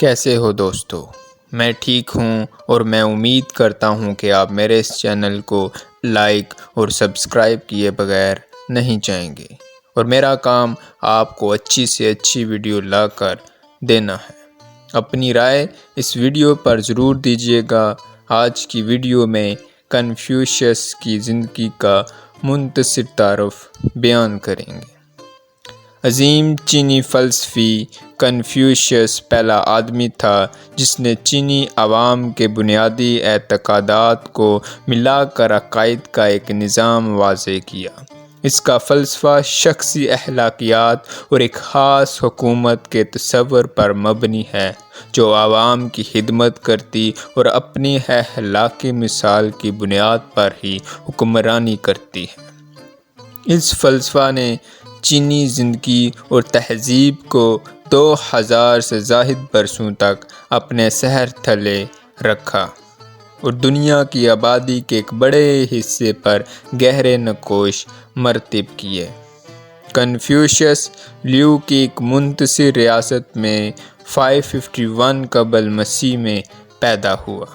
کیسے ہو دوستو؟ میں ٹھیک ہوں اور میں امید کرتا ہوں کہ آپ میرے اس چینل کو لائک اور سبسکرائب کیے بغیر نہیں جائیں گے، اور میرا کام آپ کو اچھی سے اچھی ویڈیو لا کر دینا ہے۔ اپنی رائے اس ویڈیو پر ضرور دیجیے گا۔ آج کی ویڈیو میں کنفیوشس کی زندگی کا مختصر تعارف بیان کریں گے۔ عظیم چینی فلسفی کنفیوشس پہلا آدمی تھا جس نے چینی عوام کے بنیادی اعتقادات کو ملا کر عقائد کا ایک نظام واضح کیا۔ اس کا فلسفہ شخصی اخلاقیات اور ایک خاص حکومت کے تصور پر مبنی ہے جو عوام کی خدمت کرتی اور اپنی اخلاقی مثال کی بنیاد پر ہی حکمرانی کرتی ہے۔ اس فلسفہ نے چینی زندگی اور تہذیب کو 2000 سے زائد برسوں تک اپنے سحر تلے رکھا اور دنیا کی آبادی کے ایک بڑے حصے پر گہرے نقوش مرتب کیے۔ کنفیوشس لیو کی ایک منحصر ریاست میں 551 قبل مسیح میں پیدا ہوا۔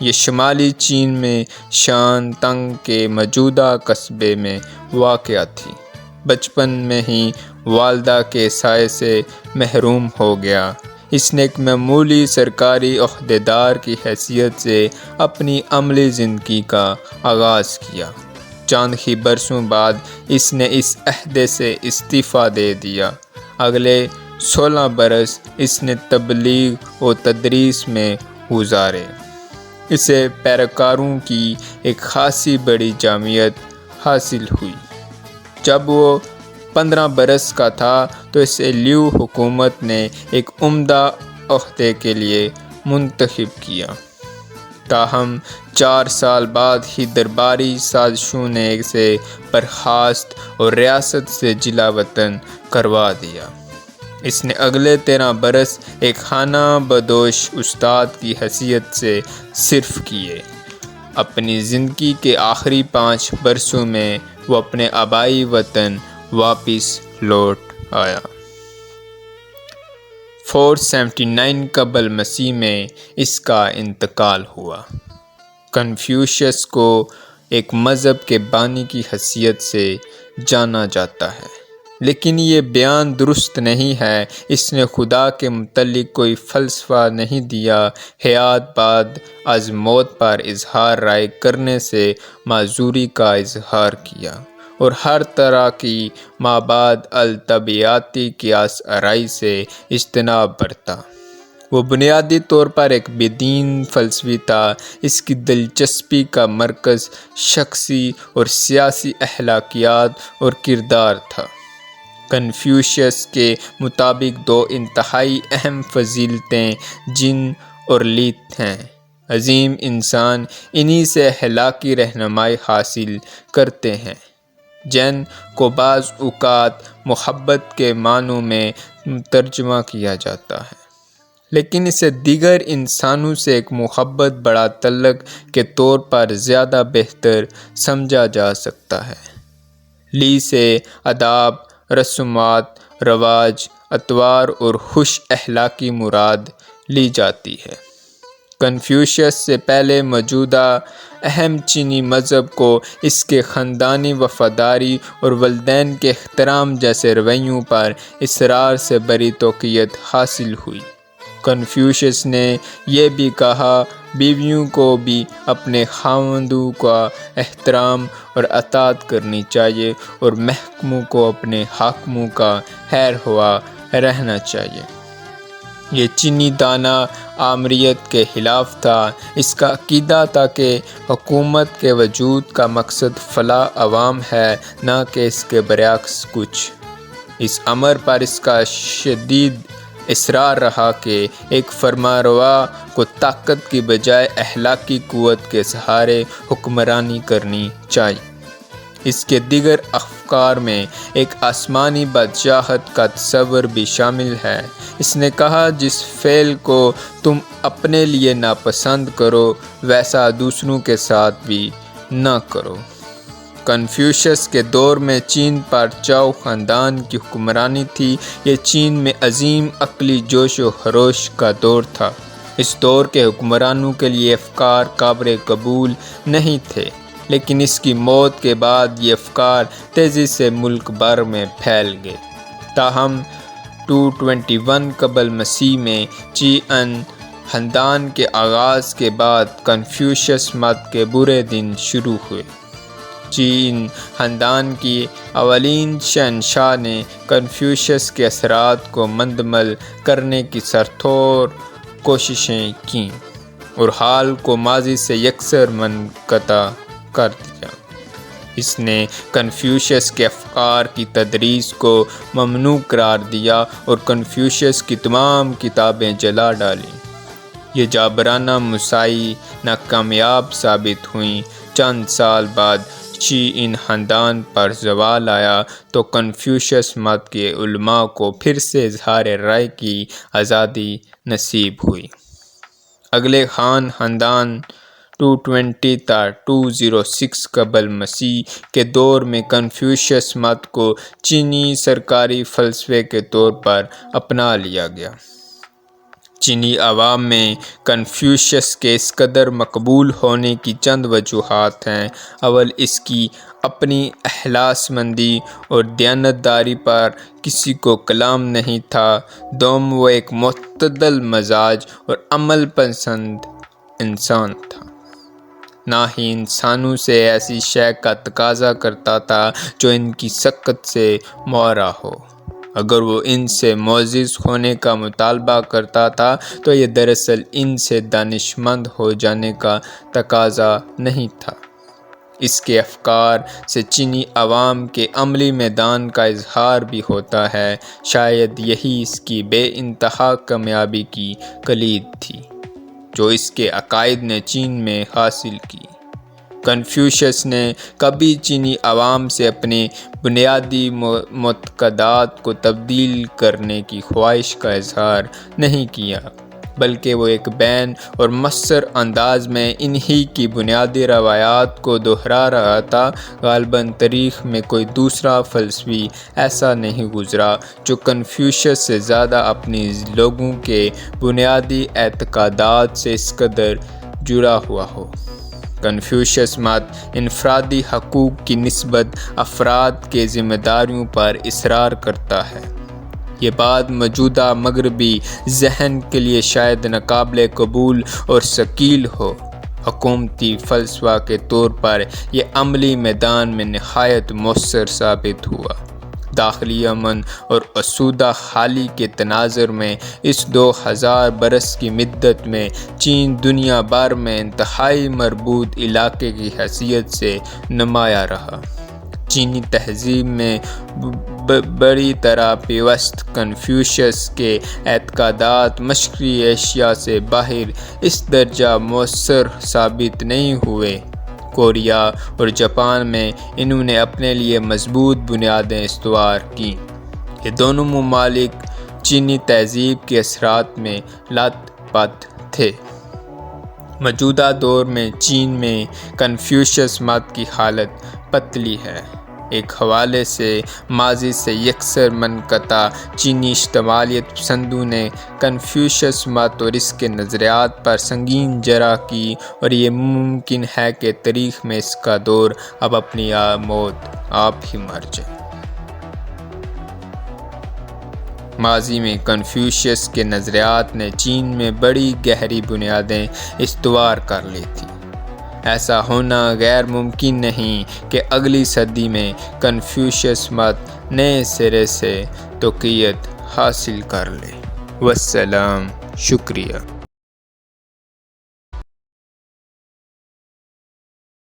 یہ شمالی چین میں شان تنگ کے موجودہ قصبے میں واقع تھی۔ بچپن میں ہی والدہ کے سائے سے محروم ہو گیا۔ اس نے ایک معمولی سرکاری عہدیدار کی حیثیت سے اپنی عملی زندگی کا آغاز کیا۔ چند ہی برسوں بعد اس نے اس عہدے سے استعفیٰ دے دیا۔ اگلے 16 برس اس نے تبلیغ و تدریس میں گزارے۔ اسے پیروکاروں کی ایک خاصی بڑی جمعیت حاصل ہوئی۔ جب وہ 15 برس کا تھا تو اسے لیو حکومت نے ایک عمدہ عہدے کے لیے منتخب کیا، تاہم 4 سال بعد ہی درباری سازشوں نے اسے برخاست اور ریاست سے جلا وطن کروا دیا۔ اس نے اگلے 13 برس ایک خانہ بدوش استاد کی حیثیت سے صرف کیے۔ اپنی زندگی کے آخری 5 برسوں میں وہ اپنے آبائی وطن واپس لوٹ آیا۔ 479 قبل مسیح میں اس کا انتقال ہوا۔ کنفیوشس کو ایک مذہب کے بانی کی حیثیت سے جانا جاتا ہے، لیکن یہ بیان درست نہیں ہے۔ اس نے خدا کے متعلق کوئی فلسفہ نہیں دیا۔ حیات بعد از موت پر اظہار رائے کرنے سے معذوری کا اظہار کیا اور ہر طرح کی مابعد الطبیعیاتی قیاس آرائی سے اجتناب برتا۔ وہ بنیادی طور پر ایک بے دین فلسفی تھا۔ اس کی دلچسپی کا مرکز شخصی اور سیاسی اخلاقیات اور کردار تھا۔ کنفیوشس کے مطابق 2 انتہائی اہم فضیلتیں جن اور لیت ہیں۔ عظیم انسان انہی سے اخلاقی رہنمائی حاصل کرتے ہیں۔ جن کو بعض اوقات محبت کے معنوں میں ترجمہ کیا جاتا ہے، لیکن اسے دیگر انسانوں سے ایک محبت بڑا تعلق کے طور پر زیادہ بہتر سمجھا جا سکتا ہے۔ لی سے آداب، رسومات، رواج، اطوار اور خوش اخلاقی مراد لی جاتی ہے۔ کنفیوشس سے پہلے موجودہ اہم چینی مذہب کو اس کے خاندانی وفاداری اور والدین کے احترام جیسے رویوں پر اصرار سے بڑی توقیت حاصل ہوئی۔ کنفیوشس نے یہ بھی کہا بیویوں کو بھی اپنے خاوندوں کا احترام اور اطاعت کرنی چاہیے اور محکوموں کو اپنے حاکموں کا خیر خواہ رہنا چاہیے۔ یہ چینی دانا آمریت کے خلاف تھا۔ اس کا عقیدہ تھا کہ حکومت کے وجود کا مقصد فلاح عوام ہے، نہ کہ اس کے برعکس کچھ۔ اس امر پر اس کا شدید اصرار رہا کہ ایک فرمانروا کو طاقت کی بجائے اخلاقی قوت کے سہارے حکمرانی کرنی چاہیے۔ اس کے دیگر افکار میں ایک آسمانی بادشاہت کا تصور بھی شامل ہے۔ اس نے کہا جس فعل کو تم اپنے لیے ناپسند کرو ویسا دوسروں کے ساتھ بھی نہ کرو۔ کنفیوشس کے دور میں چین پر چاؤ خاندان کی حکمرانی تھی۔ یہ چین میں عظیم عقلی جوش و خروش کا دور تھا۔ اس دور کے حکمرانوں کے لیے افکار قابل قبول نہیں تھے، لیکن اس کی موت کے بعد یہ افکار تیزی سے ملک بھر میں پھیل گئے۔ تاہم 221 قبل مسیح میں چین خاندان کے آغاز کے بعد کنفیوشس مت کے برے دن شروع ہوئے۔ چین خاندان کی اولین شہنشاہ نے کنفیوشس کے اثرات کو مندمل کرنے کی سرتور کوششیں کیں اور حال کو ماضی سے یکسر منقطع کر دیا۔ اس نے کنفیوشس کے افکار کی تدریس کو ممنوع قرار دیا اور کنفیوشس کی تمام کتابیں جلا ڈالیں۔ یہ جابرانہ مساعی ناکامیاب ثابت ہوئیں۔ چند سال بعد چین خاندان پر زوال آیا تو کنفیوشس مت کے علماء کو پھر سے اظہار رائے کی آزادی نصیب ہوئی۔ اگلے خان خاندان 220 تا 206 قبل مسیح کے دور میں کنفیوشس مت کو چینی سرکاری فلسفے کے طور پر اپنا لیا گیا۔ چینی عوام میں کنفیوشس کے اس قدر مقبول ہونے کی چند وجوہات ہیں۔ اول، اس کی اپنی اخلاص مندی اور دیانتداری پر کسی کو کلام نہیں تھا۔ دوم، وہ ایک معتدل مزاج اور عمل پسند انسان تھا، نہ ہی انسانوں سے ایسی شے کا تقاضا کرتا تھا جو ان کی سخت سے معرہ ہو۔ اگر وہ ان سے معزز ہونے کا مطالبہ کرتا تھا تو یہ دراصل ان سے دانشمند ہو جانے کا تقاضا نہیں تھا۔ اس کے افکار سے چینی عوام کے عملی میدان کا اظہار بھی ہوتا ہے۔ شاید یہی اس کی بے انتہا کامیابی کی کلید تھی جو اس کے عقائد نے چین میں حاصل کی۔ کنفیوشس نے کبھی چینی عوام سے اپنے بنیادی معتقدات کو تبدیل کرنے کی خواہش کا اظہار نہیں کیا، بلکہ وہ ایک بین اور مؤثر انداز میں انہی کی بنیادی روایات کو دہرا رہا تھا۔ غالباً تاریخ میں کوئی دوسرا فلسفی ایسا نہیں گزرا جو کنفیوشس سے زیادہ اپنی لوگوں کے بنیادی اعتقادات سے اس قدر جڑا ہوا ہو۔ کنفیوشس مت انفرادی حقوق کی نسبت افراد کے ذمہ داریوں پر اصرار کرتا ہے۔ یہ بات موجودہ مغربی ذہن کے لیے شاید ناقابل قبول اور ثقیل ہو۔ حکومتی فلسفہ کے طور پر یہ عملی میدان میں نہایت مؤثر ثابت ہوا۔ داخلی امن اور آسودہ حالی کے تناظر میں اس 2000 برس کی مدت میں چین دنیا بھر میں انتہائی مربوط علاقے کی حیثیت سے نمایاں رہا۔ چینی تہذیب میں بڑی طرح پیوست کنفیوشس کے اعتقادات مشرقی ایشیا سے باہر اس درجہ مؤثر ثابت نہیں ہوئے۔ کوریا اور جاپان میں انہوں نے اپنے لیے مضبوط بنیادیں استوار کیں۔ یہ دونوں ممالک چینی تہذیب کے اثرات میں لت پت تھے۔ موجودہ دور میں چین میں کنفیوشس مت کی حالت پتلی ہے۔ ایک حوالے سے ماضی سے یکسر منقطع چینی اجتماعیت پسندوں نے کنفیوشس مت اور اس کے نظریات پر سنگین جرح کی، اور یہ ممکن ہے کہ تاریخ میں اس کا دور اب اپنی موت آپ ہی مر جائے۔ ماضی میں کنفیوشس کے نظریات نے چین میں بڑی گہری بنیادیں استوار کر لی تھیں۔ ایسا ہونا غیر ممکن نہیں کہ اگلی صدی میں کنفیوشس مت نئے سرے سے توقیت حاصل کر لے۔ والسلام، شکریہ۔